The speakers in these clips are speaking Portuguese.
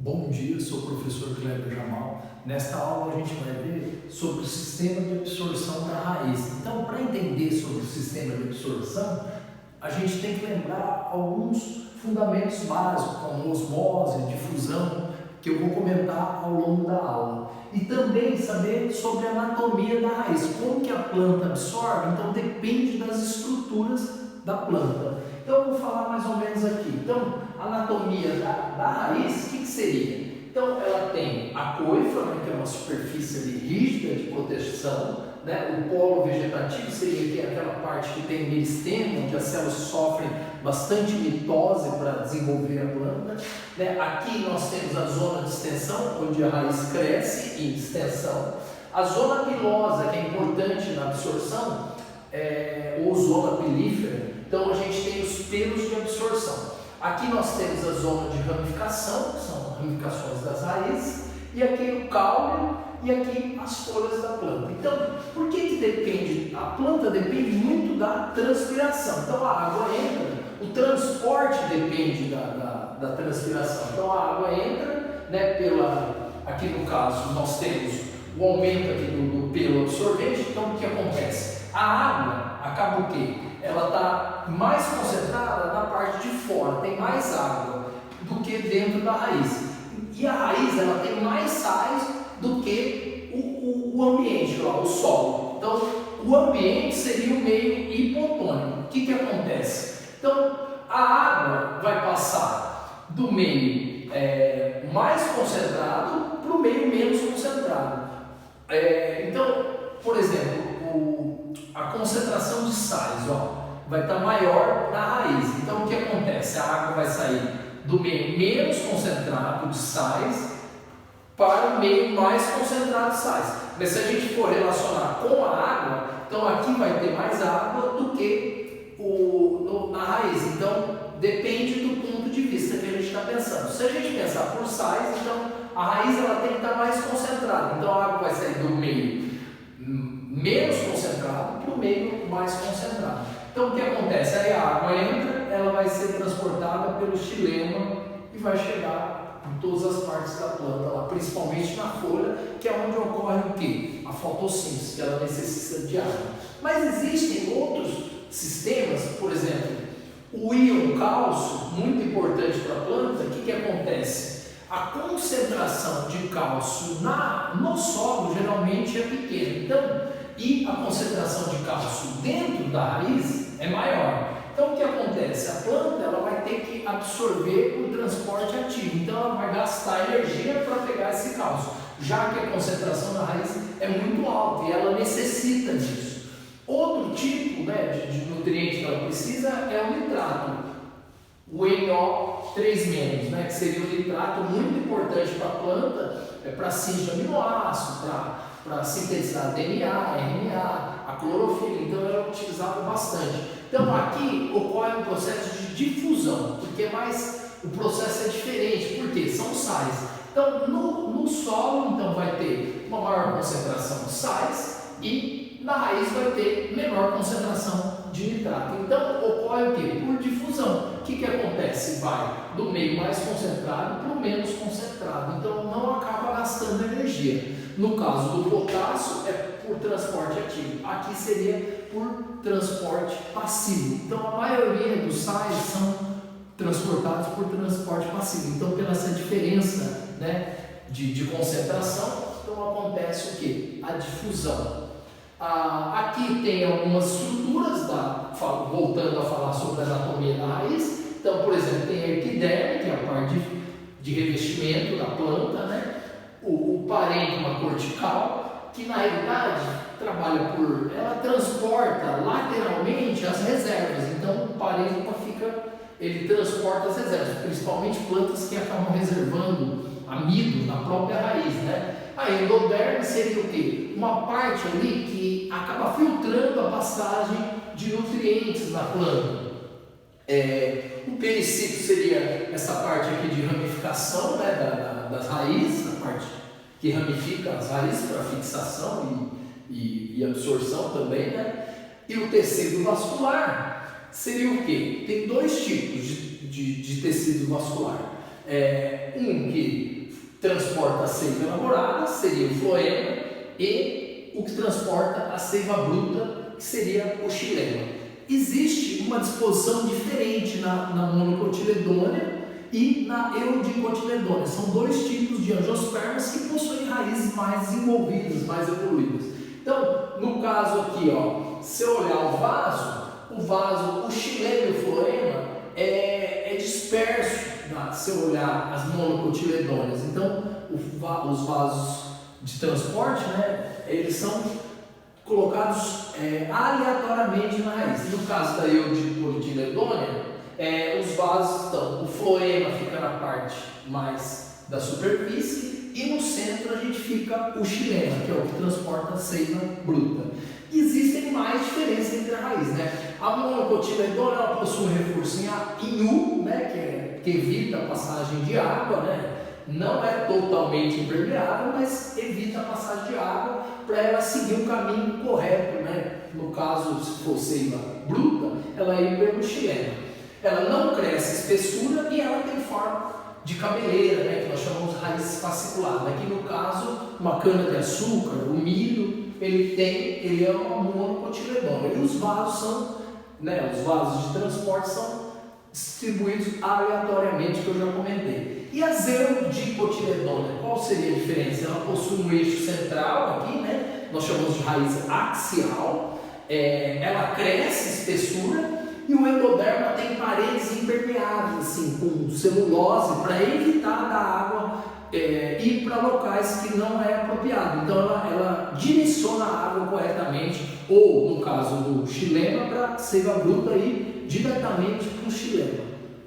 Bom dia, sou o professor Kleber Jamal. Nesta aula a gente vai ver sobre o sistema de absorção da raiz. Então, para entender sobre o sistema de absorção, a gente tem que lembrar alguns fundamentos básicos, como osmose, difusão, que eu vou comentar ao longo da aula. E também saber sobre a anatomia da raiz, como que a planta absorve, então depende das estruturas da planta. Então, eu vou falar mais ou menos aqui. Então, a anatomia da raiz, o que seria? Então, ela tem a coifa, né, que é uma superfície ali rígida de proteção, né? O polo vegetativo seria aquela parte que tem meristema, onde as células sofrem bastante mitose para desenvolver a planta, né? Aqui nós temos a zona de extensão, onde a raiz cresce em extensão. A zona pilosa, que é importante na absorção, ou zona pilífera. Então, a gente tem os pelos de absorção. Aqui nós temos a zona de ramificação, que são ramificações das raízes, e aqui o caule e aqui as folhas da planta. Então, por que depende? A planta depende muito da transpiração. Então, a água entra, o transporte depende da transpiração. Então, a água entra, né, aqui no caso, nós temos o aumento aqui do pelo absorvente. Então, o que acontece? A água acaba o quê? Ela está mais concentrada na parte de fora, tem mais água do que dentro da raiz. E a raiz ela tem mais sais do que o ambiente, lá, o solo. Então, o ambiente seria o meio hipotônico. O que acontece? Então, a água vai passar do meio mais concentrado para o meio menos concentrado. Então, por exemplo, a concentração de sais vai estar maior na raiz. Então, o que acontece? A água vai sair do meio menos concentrado de sais para o meio mais concentrado de sais. Mas se a gente for relacionar com a água, então aqui vai ter mais água do que na raiz. Então, depende do ponto de vista que a gente está pensando. Se a gente pensar por sais, então a raiz ela tem que estar mais concentrada. Então, a água vai sair do meio menos concentrado para o meio mais concentrado. Então, o que acontece? Aí a água entra, ela vai ser transportada pelo xilema e vai chegar em todas as partes da planta, lá, principalmente na folha, que é onde ocorre o quê? A fotossíntese, que ela necessita de água. Mas existem outros sistemas, por exemplo, o íon cálcio, muito importante para a planta. O que acontece? A concentração de cálcio no solo geralmente é pequena. Então, e a concentração de cálcio dentro da raiz é maior. Então, o que acontece? A planta ela vai ter que absorver o transporte ativo. Então, ela vai gastar energia para pegar esse cálcio, já que a concentração da raiz é muito alta e ela necessita disso. Outro tipo, né, de nutriente que ela precisa é o nitrato, o NO3-, né, que seria um nitrato muito importante para a planta, para síntese de aminoácidos, para sintetizar DNA, RNA, a clorofila. Então, ela é utilizada bastante. Então, aqui ocorre um processo de difusão, porque o processo é diferente, porque são sais. Então, no solo, então, vai ter uma maior concentração de sais e na raiz vai ter menor concentração de nitrato. Então, ocorre o quê? Por difusão. O que acontece? Vai do meio mais concentrado para o menos concentrado. Então, não acaba gastando energia. No caso do potássio, é por transporte ativo. Aqui seria por transporte passivo. Então, a maioria dos sais são transportados por transporte passivo. Então, pela essa diferença, né, de concentração, então acontece o quê? A difusão. Aqui tem algumas estruturas, voltando a falar sobre a anatomia da raiz. Então, por exemplo, tem a epiderme, que é a parte de revestimento da planta, né? O parênquima cortical, que na realidade ela transporta lateralmente as reservas. Então, o parênquima ele transporta as reservas, principalmente plantas que acabam reservando amido na própria raiz, né? A endoderme seria o quê? Uma parte ali que acaba filtrando a passagem de nutrientes na planta. O pericito seria essa parte aqui de ramificação, né, das raízes, a parte que ramifica as raízes para fixação e absorção também, né? E o tecido vascular seria o quê? Tem dois tipos de tecido vascular. Um que transporta a seiva elaborada seria o floema e o que transporta a seiva bruta, que seria o xilema. Existe uma disposição diferente na monocotiledônea e na eudicotiledônea. São dois tipos de angiospermas que possuem raízes mais desenvolvidas, mais evoluídas. Então, no caso aqui, ó, se eu olhar o xilema e o floema é disperso, se eu olhar as monocotiledôneas. Então, os vasos de transporte, né, eles são colocados aleatoriamente na raiz. No caso da eudicotiledônea, os vasos estão, o floema fica na parte mais da superfície e no centro a gente fica o xilema, que é o que transporta a seiva bruta. Existem mais diferenças entre a raiz, né? A monocotiledônea ela possui um reforço em U, né, que evita a passagem de água, né? Não é totalmente impermeável, mas evita a passagem de água para ela seguir o caminho correto, né? No caso, se for seiva bruta, ela ir pelo xilema. Ela não cresce espessura e ela tem forma de cabeleira, né? Que nós chamamos de raiz fasciculada. Aqui no caso, uma cana de açúcar, o milho, ele é uma monocotiledônea. E os vasos são, né? Os vasos de transporte são distribuídos aleatoriamente, que eu já comentei. E a eudicotiledônea, qual seria a diferença? Ela possui um eixo central aqui, né? Nós chamamos de raiz axial. Ela cresce espessura e o endoderma tem paredes impermeáveis, assim, com celulose, para evitar da água ir para locais que não é apropriado. Então ela direciona a água corretamente, ou no caso do xilema, para a seiva bruta ir diretamente para o xilema,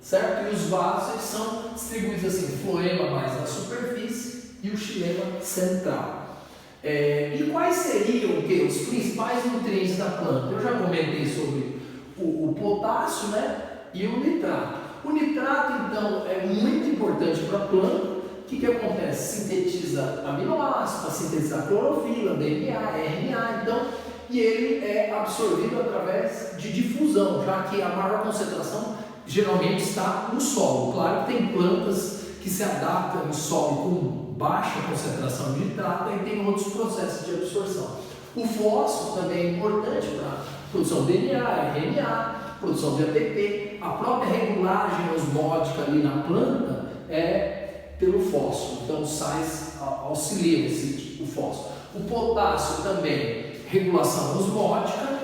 certo? E os vasos eles são distribuídos assim, floema mais na superfície e o xilema central. E quais seriam os principais nutrientes da planta? Eu já comentei sobre o potássio, né, e o nitrato. O nitrato, então, é muito importante para a planta. O que acontece? Sintetiza aminoácidos, para sintetizar clorofila, DNA, RNA, então, e ele é absorvido através de difusão, já que a maior concentração geralmente está no solo. Claro que tem plantas que se adaptam em solo com baixa concentração de nitrato e tem outros processos de absorção. O fósforo também é importante para a produção de DNA, RNA, produção de ATP. A própria regulagem osmótica ali na planta é pelo fósforo. Então, os sais auxiliam o fósforo. O potássio também, regulação osmótica.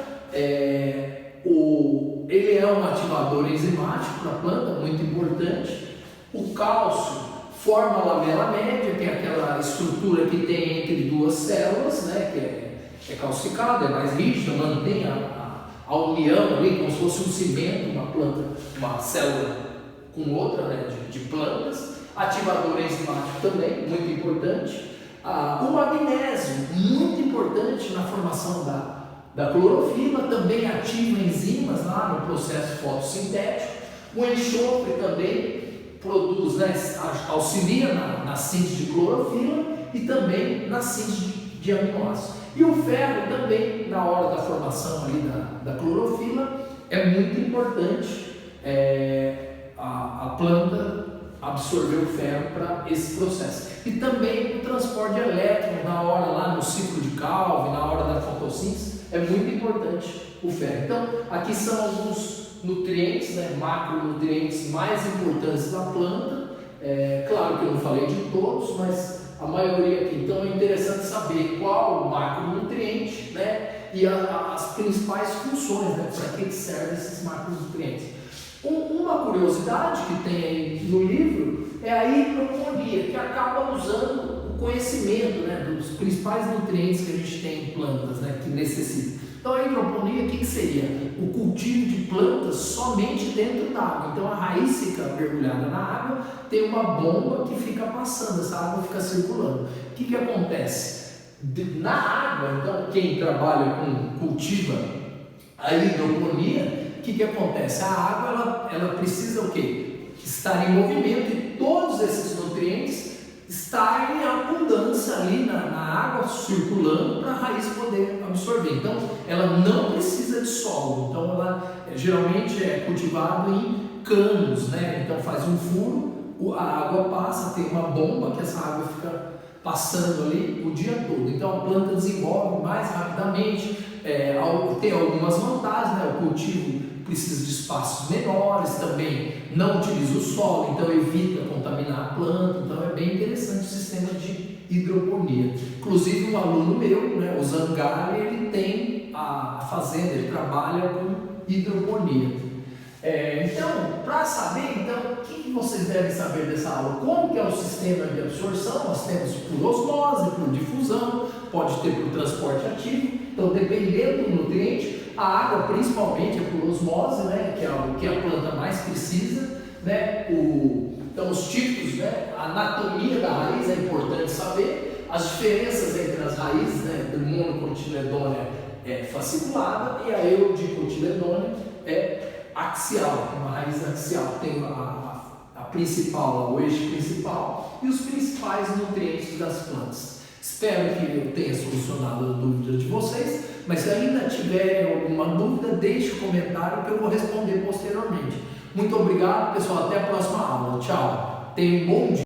Ele é um ativador enzimático para a planta, muito importante. O cálcio forma a lamela média, que é aquela estrutura que tem entre duas células, né, que é calcificada, é mais rígida, mantém a união ali, como se fosse um cimento, uma planta, uma célula com outra, né, de plantas. Ativador enzimático também, muito importante. O magnésio, muito importante na formação da clorofila, também ativa enzimas lá no processo fotossintético. O enxofre também produz, né, auxilia na síntese de clorofila e também na síntese de aminoácidos. E o ferro também, na hora da formação ali da clorofila, é muito importante a planta absorver o ferro para esse processo. E também o transporte de elétrons na hora lá no ciclo de Calvin, na hora da fotossíntese, é muito importante o ferro. Então, aqui são alguns nutrientes, né, macronutrientes mais importantes da planta. Claro que eu não falei de todos, mas a maioria aqui. Então, é interessante saber qual o macronutriente, né, e as principais funções, né, para que servem esses macronutrientes. Uma curiosidade que tem aí no livro é a hidroponia, que acaba usando o conhecimento, né, dos principais nutrientes que a gente tem em plantas, né, que necessitam. Então a hidroponia, o que seria? O cultivo de plantas somente dentro da água. Então a raiz fica mergulhada na água, tem uma bomba que fica passando, essa água fica circulando. O que acontece? Na água, então quem trabalha cultiva a hidroponia, o que acontece? A água ela precisa o quê? Estar em movimento e todos esses nutrientes estarem em abundância ali na água, circulando para a raiz poder absorver. Então, ela não precisa de solo. Então, ela geralmente é cultivada em canos, né? Então, faz um furo a água passa, tem uma bomba que essa água fica passando ali o dia todo. Então a planta desenvolve mais rapidamente, tem algumas vantagens, né? O cultivo precisa de espaços menores, também não utiliza o solo, então evita contaminar a planta. Então é bem interessante o sistema de hidroponia. Inclusive um aluno meu, né, o Zangari, ele tem a fazenda, ele trabalha com hidroponia. Então, para saber, então, o que vocês devem saber dessa aula? Como que é o sistema de absorção? Nós temos por osmose, por difusão, pode ter por transporte ativo. Então, dependendo do nutriente, a água principalmente é por osmose, né, que é o que a planta mais precisa, né? Então, os tipos, né, a anatomia da raiz é importante saber, as diferenças entre as raízes, né, do monocotiledônea é fasciculada e a eudicotiledônea é axial, uma raiz axial, tem a principal, o eixo principal e os principais nutrientes das plantas. Espero que eu tenha solucionado a dúvida de vocês, mas se ainda tiverem alguma dúvida, deixe um comentário que eu vou responder posteriormente. Muito obrigado, pessoal, até a próxima aula. Tchau. Tenha um bom dia.